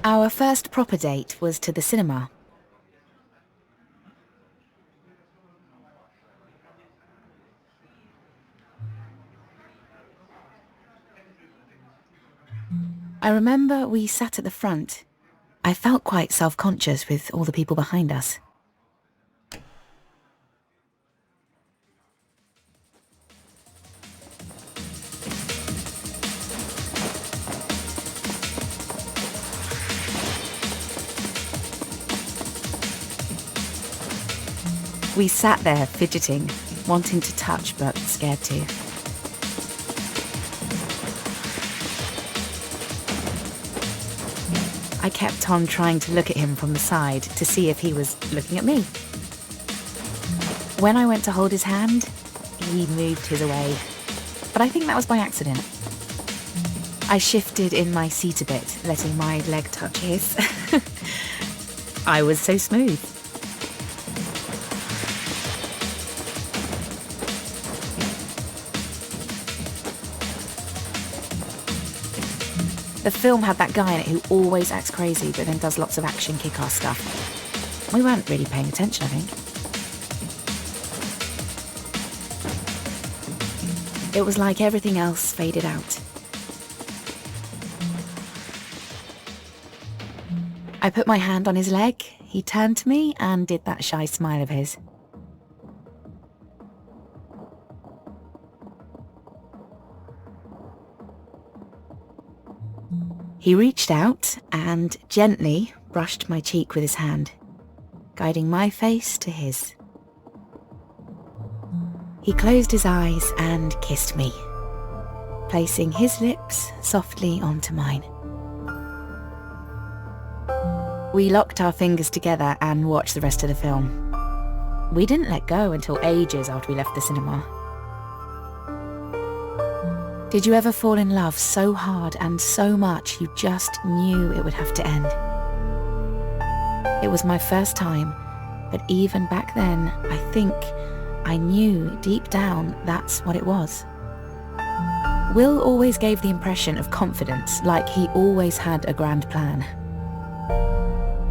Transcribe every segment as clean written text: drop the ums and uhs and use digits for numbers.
Our first proper date was to the cinema. I remember we sat at the front. I felt quite self-conscious with all the people behind us. We sat there fidgeting, wanting to touch but scared to. I kept on trying to look at him from the side to see if he was looking at me. When I went to hold his hand, he moved his away, but I think that was by accident. I shifted in my seat a bit, letting my leg touch his. I was so smooth. The film had that guy in it who always acts crazy but then does lots of action kick-ass stuff. We weren't really paying attention, I think. It was like everything else faded out. I put my hand on his leg, he turned to me and did that shy smile of his. He reached out and gently brushed my cheek with his hand, guiding my face to his. He closed his eyes and kissed me, placing his lips softly onto mine. We locked our fingers together and watched the rest of the film. We didn't let go until ages after we left the cinema. Did you ever fall in love so hard and so much you just knew it would have to end? It was my first time, but even back then, I think I knew deep down that's what it was. Will always gave the impression of confidence, like he always had a grand plan.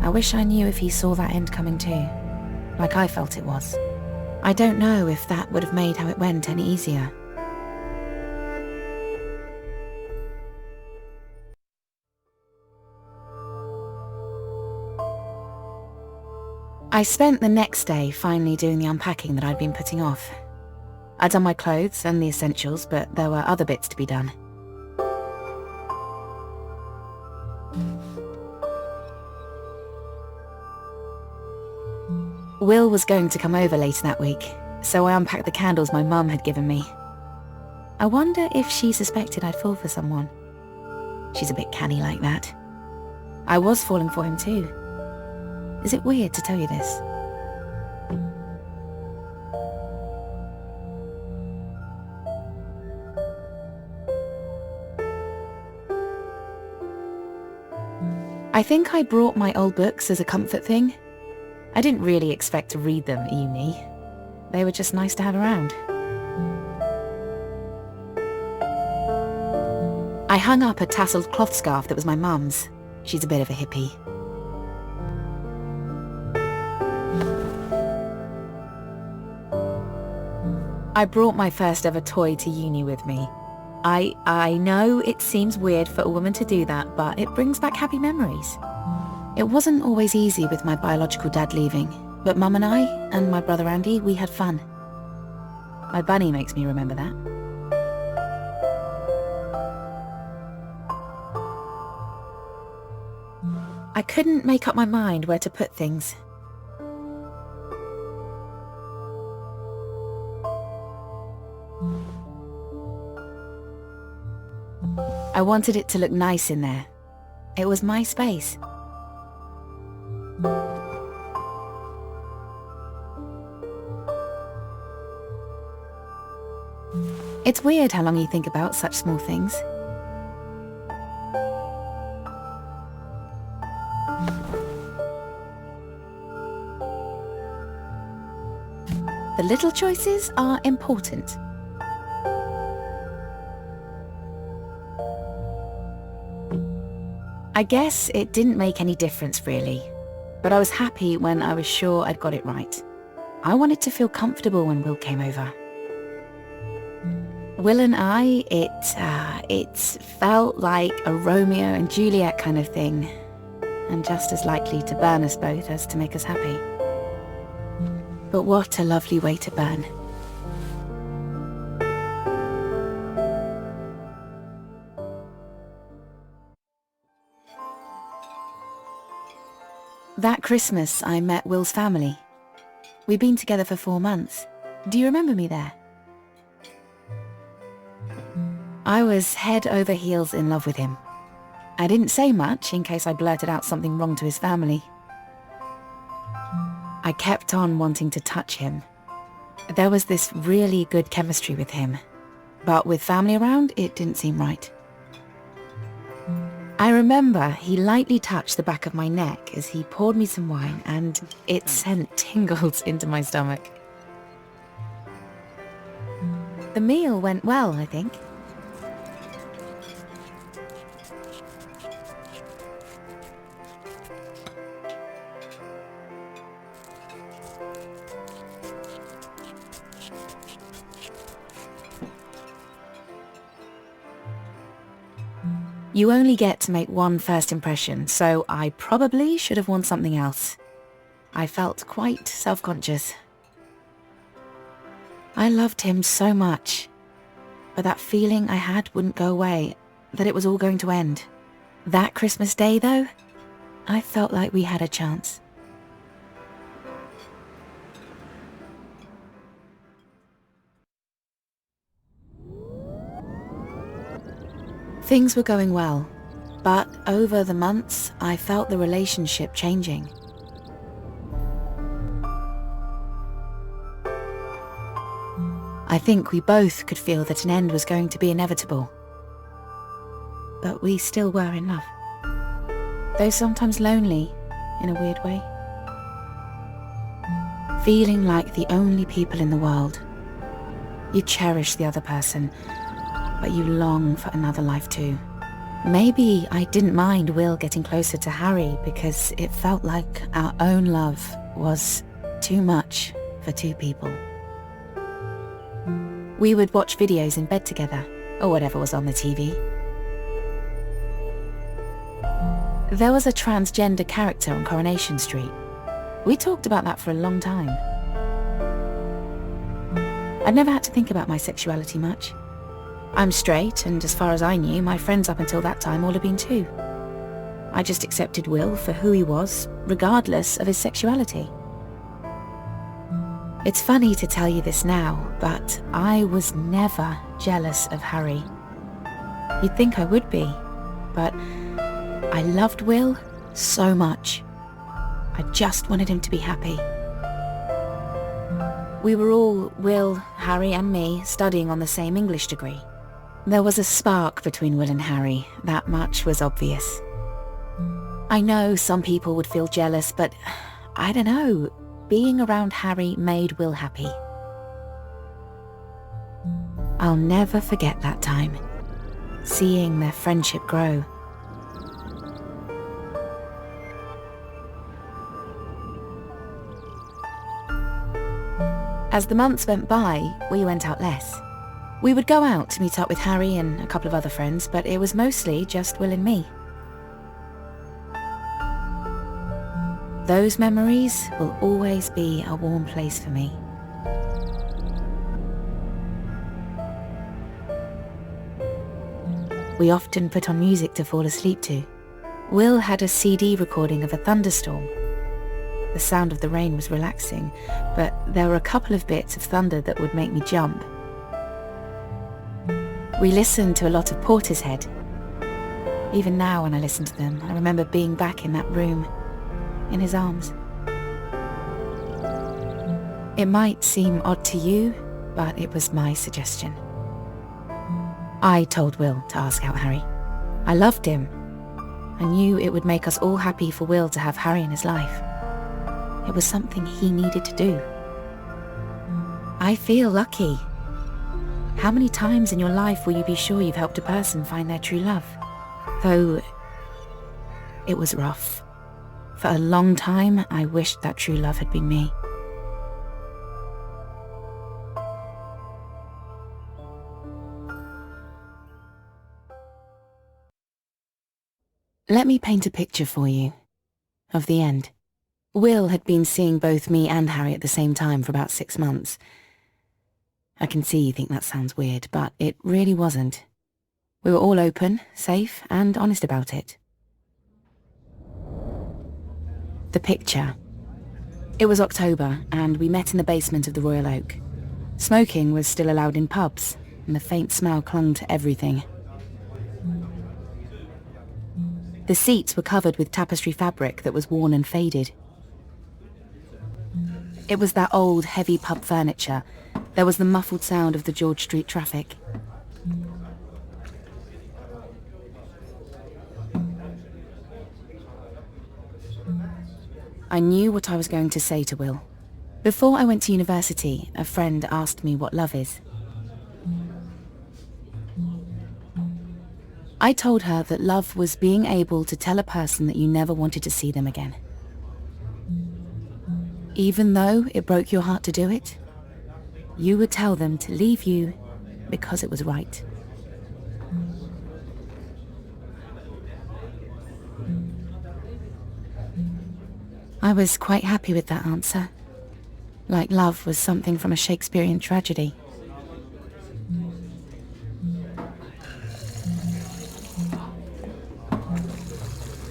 I wish I knew if he saw that end coming too, like I felt it was. I don't know if that would have made how it went any easier. I spent the next day finally doing the unpacking that I'd been putting off. I'd done my clothes and the essentials, but there were other bits to be done. Will was going to come over later that week, so I unpacked the candles my mum had given me. I wonder if she suspected I'd fall for someone. She's a bit canny like that. I was falling for him too. Is it weird to tell you this? I think I brought my old books as a comfort thing. I didn't really expect to read them at uni. They were just nice to have around. I hung up a tasselled cloth scarf that was my mum's. She's a bit of a hippie. I brought my first ever toy to uni with me. I know it seems weird for a woman to do that, but it brings back happy memories. It wasn't always easy with my biological dad leaving, but Mum and I, and my brother Andy, we had fun. My bunny makes me remember that. I couldn't make up my mind where to put things. I wanted it to look nice in there. It was my space. It's weird how long you think about such small things. The little choices are important. I I guess it didn't make any difference really, but I was happy when I was sure I'd got it right. I wanted to feel comfortable when Will came over. Will and I, it felt like a Romeo and Juliet kind of thing, and just as likely to burn us both as to make us happy. But what a lovely way to burn. That Christmas, I met Will's family. We'd been together for 4 months. Do you remember me there? I was head over heels in love with him. I didn't say much in case I blurted out something wrong to his family. I kept on wanting to touch him. There was this really good chemistry with him, but with family around, it didn't seem right. I remember he lightly touched the back of my neck as he poured me some wine, and it sent tingles into my stomach. The meal went well, I think. You only get to make one first impression, so I probably should have worn something else. I felt quite self-conscious. I loved him so much, but that feeling I had wouldn't go away, that it was all going to end. That Christmas Day, though, I felt like we had a chance. Things were going well, but over the months, I felt the relationship changing. I think we both could feel that an end was going to be inevitable. But we still were in love. Though sometimes lonely, in a weird way. Feeling like the only people in the world. You cherish the other person, but you long for another life too. Maybe I didn't mind Will getting closer to Harry because it felt like our own love was too much for two people. We would watch videos in bed together, or whatever was on the TV. There was a transgender character on Coronation Street. We talked about that for a long time. I'd never had to think about my sexuality much. I'm straight, and as far as I knew, my friends up until that time all had been too. I just accepted Will for who he was, regardless of his sexuality. It's funny to tell you this now, but I was never jealous of Harry. You'd think I would be, but I loved Will so much. I just wanted him to be happy. We were all, Will, Harry and me, studying on the same English degree. There was a spark between Will and Harry, that much was obvious. I know some people would feel jealous, but I don't know, being around Harry made Will happy. I'll never forget that time, seeing their friendship grow. As the months went by, we went out less. We would go out to meet up with Harry and a couple of other friends, but it was mostly just Will and me. Those memories will always be a warm place for me. We often put on music to fall asleep to. Will had a CD recording of a thunderstorm. The sound of the rain was relaxing, but there were a couple of bits of thunder that would make me jump. We listened to a lot of Portishead. Even now when I listen to them, I remember being back in that room, in his arms. It might seem odd to you, but it was my suggestion. I told Will to ask out Harry. I loved him. I knew it would make us all happy for Will to have Harry in his life. It was something he needed to do. I feel lucky. How many times in your life will you be sure you've helped a person find their true love? Though, It was rough. For a long time, I wished that true love had been me. Let me paint a picture for you of the end. Will had been seeing both me and Harry at the same time for about 6 months. I can see you think that sounds weird, but it really wasn't. We were all open, safe, and honest about it. The picture. It was October, and we met in the basement of the Royal Oak. Smoking was still allowed in pubs, and the faint smell clung to everything. The seats were covered with tapestry fabric that was worn and faded. It was that old, heavy pub furniture. There was the muffled sound of the George Street traffic. I knew what I was going to say to Will. Before I went to university, a friend asked me what love is. I told her that love was being able to tell a person that you never wanted to see them again. Even though it broke your heart to do it, you would tell them to leave you because it was right. I was quite happy with that answer. Like love was something from a Shakespearean tragedy.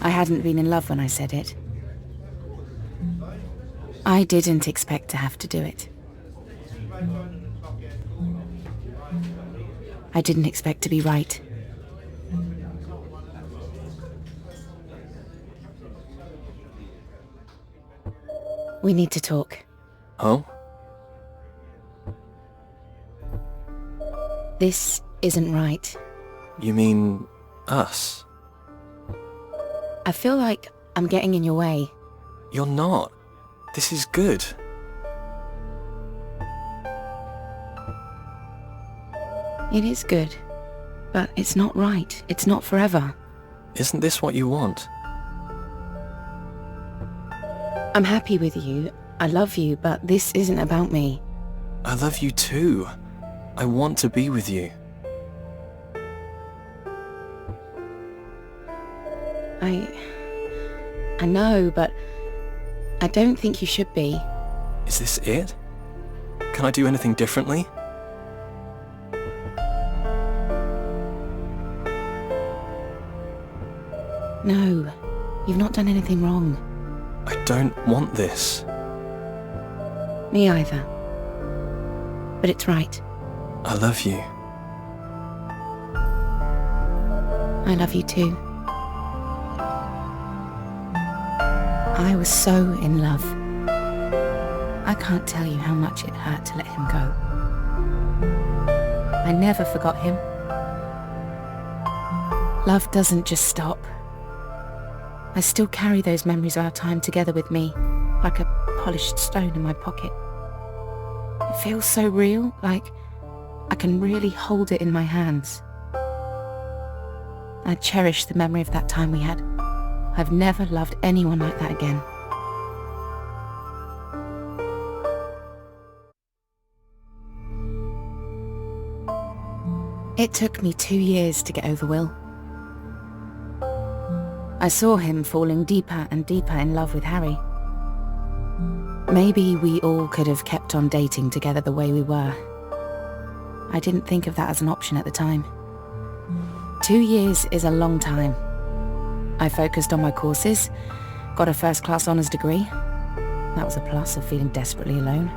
I hadn't been in love when I said it. I didn't expect to have to do it. I didn't expect to be right. We need to talk. Oh? This isn't right. You mean us? I feel like I'm getting in your way. You're not. This is good. It is good, but it's not right. It's not forever. Isn't this what you want? I'm happy with you. I love you, but this isn't about me. I love you too. I want to be with you. I know, but I don't think you should be. Is this it? Can I do anything differently? No, you've not done anything wrong. I don't want this. Me either. But it's right. I love you. I love you too. I was so in love. I can't tell you how much it hurt to let him go. I never forgot him. Love doesn't just stop. I still carry those memories of our time together with me, like a polished stone in my pocket. It feels so real, like I can really hold it in my hands. I cherish the memory of that time we had. I've never loved anyone like that again. It took me 2 years to get over Will. I saw him falling deeper and deeper in love with Harry. Maybe we all could have kept on dating together the way we were. I didn't think of that as an option at the time. 2 years is a long time. I focused on my courses, got a first-class honours degree. That was a plus of feeling desperately alone.